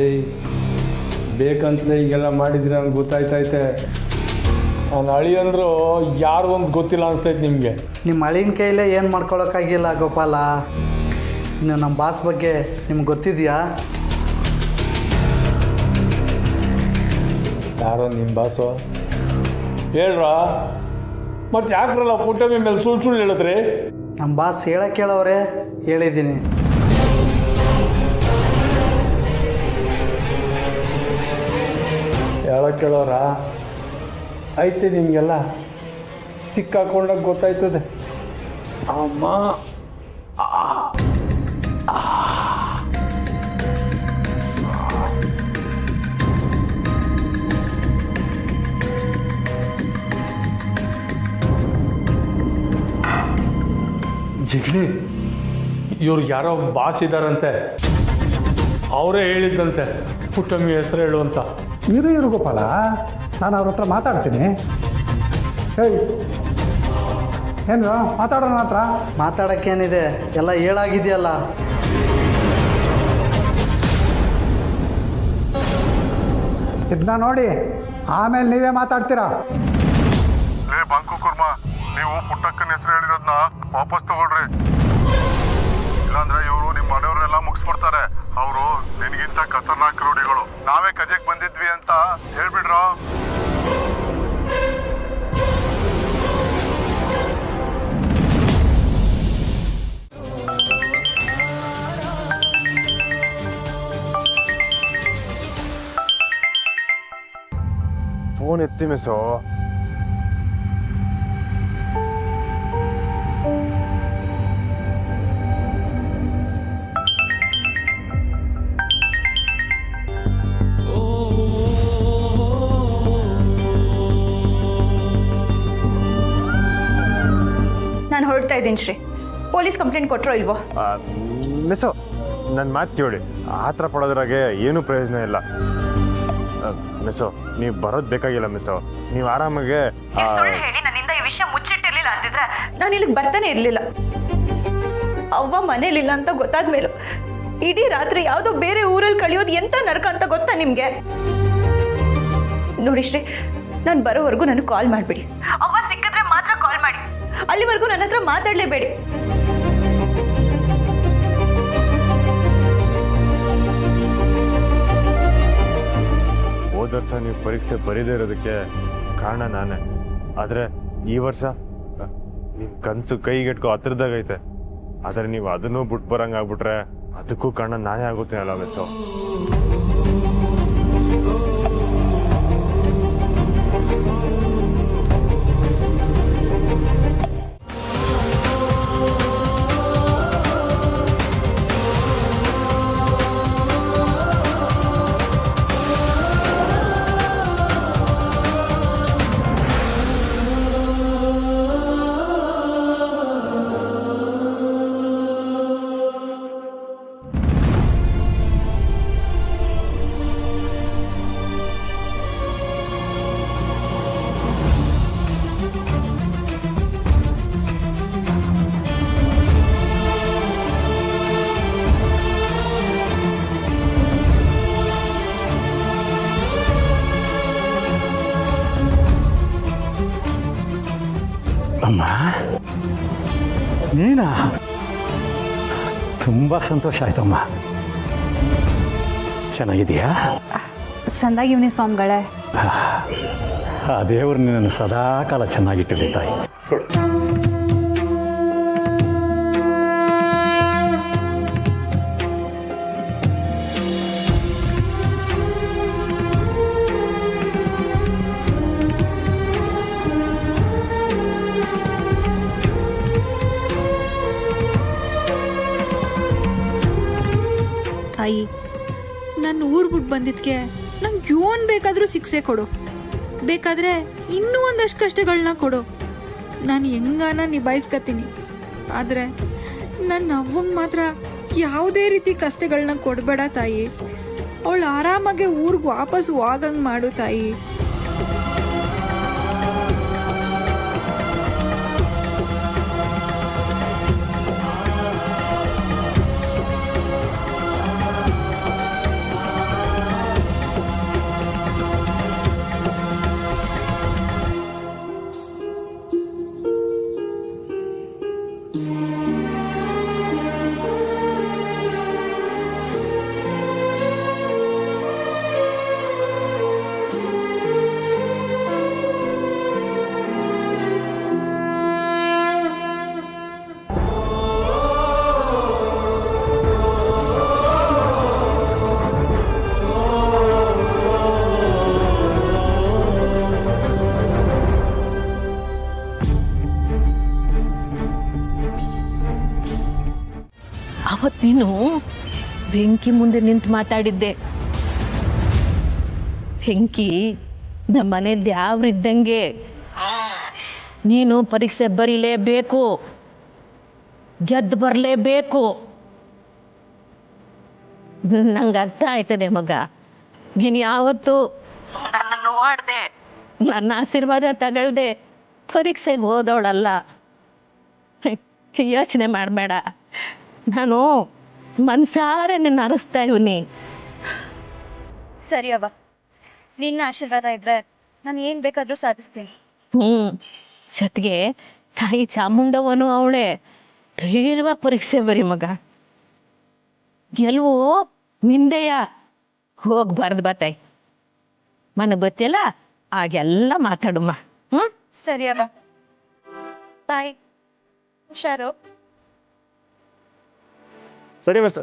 ಲೇ ಬೇಕಂತಲೇ ಹೀಗೆಲ್ಲ ಮಾಡಿದ್ರೆ ನನಗೆ ಗೊತ್ತಾಯ್ತೈತೆ. ಅವ್ನು ಅಳಿ ಅಂದರು ಯಾರು ಒಂದು ಗೊತ್ತಿಲ್ಲ ಅನ್ಸ್ತೈತೆ ನಿಮಗೆ. ನಿಮ್ಮ ಅಳಿನ ಕೈಲೇ ಏನು ಮಾಡ್ಕೊಳಕ್ಕಾಗಿಲ್ಲ ಗೋಪಾಲ. ಇನ್ನು ನಮ್ಮ ಬಾಸ್ ಬಗ್ಗೆ ನಿಮ್ಗೆ ಗೊತ್ತಿದೆಯಾ? ಯಾರೋ ನಿಮ್ಮ ಬಾಸು ಹೇಳ್ರ. ಮತ್ತು ಯಾಕ್ರಲ್ಲ ಪುಟ್ಟಮ್ಮಿ ಮೇಲೆ ಸುಳ್ಳು ಹೇಳಿದ್ರಿ? ನಮ್ಮ ಬಾಸ್ ಹೇಳೋರೆ ಹೇಳಿದ್ದೀನಿ. ಕೇಳೋರ ಐತೆ ನಿಮಗೆಲ್ಲ ಸಿಕ್ಕಾಕೊಂಡಾಗ ಗೊತ್ತಾಯ್ತದೆ. ಅಮ್ಮ ಜಿಗ್ಣಿ ಇವ್ರಿಗೆ ಯಾರೋ ಬಾಸ್ ಇದ್ದಾರಂತೆ, ಅವರೇ ಹೇಳಿದ್ದಂತೆ ಪುಟ್ಟಮ್ಮಿ ಹೆಸರು ಹೇಳು ಅಂತ. ಇರು ಗೋಪಾಲ, ನಾನು ಅವ್ರ ಹತ್ರ ಮಾತಾಡ್ತೀನಿ. ಹೇಯ್ ಏನು ಮಾತಾಡೋಣ ಹತ್ರ? ಮಾತಾಡೋಕ್ಕೇನಿದೆ, ಎಲ್ಲ ಹೇಳಾಗಿದೆಯಲ್ಲ. ಇದನ್ನ ನೋಡಿ ಆಮೇಲೆ ನೀವೇ ಮಾತಾಡ್ತೀರಾ. ಲೇ ಬಾಂಕು ಕುರ್ಮ, ನೀವು ಪುಟ್ಟಕ್ಕನ ಹೆಸರು ಹೇಳಿರೋದನ್ನ ವಾಪಸ್ ತಗೊಳ್ರಿ. ಇಲ್ಲಾಂದ್ರೆ ಇವರು ನಿಮ್ಮ ಮನೆಯವ್ರನ್ನೆಲ್ಲ ಮುಗಿಸ್ಬಿಡ್ತಾರೆ. ಅವರು ನಿನ್ಗಿಂತ ಖತರ್ನಾಕ್ ರೂಢಿಗಳು. ನಾವೇ ಕಜೆಕ್ ಬಂದಿದ್ವಿ ಅಂತ ಹೇಳ್ಬಿಡ್ರ. ಫೋನ್ ಎತ್ತಿ ಮಿಸೋ. ನಾನು ಹೊರಡ್ತಾ ಇದ್ದೀನಿ ಶ್ರೀ. ಪೊಲೀಸ್ ಕಂಪ್ಲೇಂಟ್ ಕೊಟ್ಟರೋ ಇಲ್ವೋ? ಮಿಸೋ, ನನ್ನ ಮಾತು ಕೇಳಿ. ಆ ಥರ ಪಡೋದ್ರಾಗೆ ಏನೂ ಪ್ರಯೋಜನ ಇಲ್ಲ ಮಿಸೋ. ನೀವು ಬರೋದು ಬೇಕಾಗಿಲ್ಲ ಮಿಸೋ. ನೀವು ಆರಾಮಾಗೆ ಸುಳ್ಳು ಹೇಳಿ ನನ್ನಿಂದ ಈ ವಿಷಯ ಮುಚ್ಚಿಟ್ಟಿರ್ಲಿಲ್ಲ ಅಂತಿದ್ರೆ ನಾನು ಇಲ್ಲಿಗೆ ಬರ್ತಾನೆ ಇರಲಿಲ್ಲ. ಅವ್ವ ಮನೇಲಿಲ್ಲ ಅಂತ ಗೊತ್ತಾದ ಮೇಲೂ ಇಡೀ ರಾತ್ರಿ ಯಾವುದೋ ಬೇರೆ ಊರಲ್ಲಿ ಕಳೆಯೋದು ಎಂತ ನರಕ ಅಂತ ಗೊತ್ತಾ ನಿಮಗೆ? ನೋಡಿ ಶ್ರೀ, ನಾನು ಬರೋವರೆಗೂ ನನಗೆ ಕಾಲ್ ಮಾಡಿಬಿಡಿ. ಅವ್ವ ಸಿಕ್ಕಿದ್ರೆ ಮಾತ್ರ ಕಾಲ್ ಮಾಡಿ. ಅಲ್ಲಿವರೆಗೂ ನನ್ನ ಹತ್ರ ಮಾತಾಡಲೇಬೇಡಿ. ಹೋದ ವರ್ಷ ನೀವು ಪರೀಕ್ಷೆ ಬರೀದೇ ಇರೋದಕ್ಕೆ ಕಾರಣ ನಾನೇ. ಆದರೆ ಈ ವರ್ಷ ನಿಮ್ಮ ಕನಸು ಕೈಗೆಟ್ಕೋ ಹತ್ರದಾಗೈತೆ. ಆದರೆ ನೀವು ಅದನ್ನೂ ಬಿಟ್ಟು ಬರಂಗೆ ಆಗ್ಬಿಟ್ರೆ ಅದಕ್ಕೂ ಕಾರಣ ನಾನೇ ಆಗುತ್ತೆ ಅಲ್ಲ ಮಿಸೋ. ಅಮ್ಮ, ನೀನಾ? ತುಂಬ ಸಂತೋಷ ಆಯ್ತಮ್ಮ. ಚೆನ್ನಾಗಿದೆಯಾ? ಸಂದಾಗಿವ್ನಿ ಸ್ವಾಮಿಗಳೇ. ಆ ದೇವರು ನಿನ್ನನ್ನು ಸದಾ ಕಾಲ ಚೆನ್ನಾಗಿಟ್ಟಿರಲಿ ತಾಯಿ. ತಾಯಿ, ನನ್ನ ಊರ್ ಬಿಟ್ಟು ಬಂದಿದ್ಕೆ ನಂಗೆ ಏನ್ ಬೇಕಾದ್ರೂ ಶಿಕ್ಷೆ ಕೊಡು. ಬೇಕಾದ್ರೆ ಇನ್ನೂ ಒಂದಷ್ಟು ಕಷ್ಟಗಳನ್ನ ಕೊಡು. ನಾನು ಹೆಂಗಾನ ನಿಭಾಯಿಸ್ಕತೀನಿ. ಆದ್ರೆ ನನ್ನ ಅವ್ವಂಗೆ ಮಾತ್ರ ಯಾವುದೇ ರೀತಿ ಕಷ್ಟಗಳನ್ನ ಕೊಡಬೇಡ ತಾಯಿ. ಅವಳು ಆರಾಮಾಗೆ ಊರಿಗೆ ವಾಪಸ್ ಹೋಗಂಗೆ ಮಾಡು ತಾಯಿ. ಅವತ್ತು ನೀನು ಬೆಂಕಿ ಮುಂದೆ ನಿಂತು ಮಾತಾಡಿದ್ದೆ. ಬೆಂಕಿ ನಮ್ಮ ಮನೇಲಿ ಯಾವ್ರು ಇದ್ದಂಗೆ. ನೀನು ಪರೀಕ್ಷೆ ಬರೀಲೇಬೇಕು, ಗೆದ್ದು ಬರಲೇಬೇಕು. ನಂಗೆ ಅರ್ಥ ಆಯ್ತದೆ ಮಗ. ನೀನು ಯಾವತ್ತು ನನ್ನನ್ನು ನೋಡ್ದೆ, ನನ್ನ ಆಶೀರ್ವಾದ ತಗೊಳ್ದೆ ಪರೀಕ್ಷೆಗೆ ಓದೋಳಲ್ಲ. ಯೋಚನೆ ಮಾಡಬೇಡ. ನಾನು ಮನ್ಸಾರೆ ನಿನ್ನ ಅರಸ್ತಾ ಇವನಿ. ಸರಿ ಅವ್ವ, ನಿನ್ನ ಆಶೀರ್ವಾದ ಇದ್ರೆ ನಾನು ಏನು ಬೇಕಾದರೂ ಸಾಧಿಸ್ತೀನಿ. ಜೊತೆಗೆ ತಾಯಿ ಚಾಮುಂಡವನು ಅವಳೆ. ಧೈರ್ಯವಾಗಿ ಪರೀಕ್ಷೆ ಬರಿ ಮಗ. ಗೆಲುವು ನಿಂದೆಯ. ಹೋಗಿ ಬರೆದು ಬತ್ತಾಯಿ. ನನಗೆ ಗೊತ್ತಿಲ್ಲ, ಆಗೆಲ್ಲ ಮಾತಾಡುಮ್ಮ. ಸರಿ ಅವ್ವ, ಬಾಯ್. ಹುಷಾರು. ಸರಿ ಬಸ್.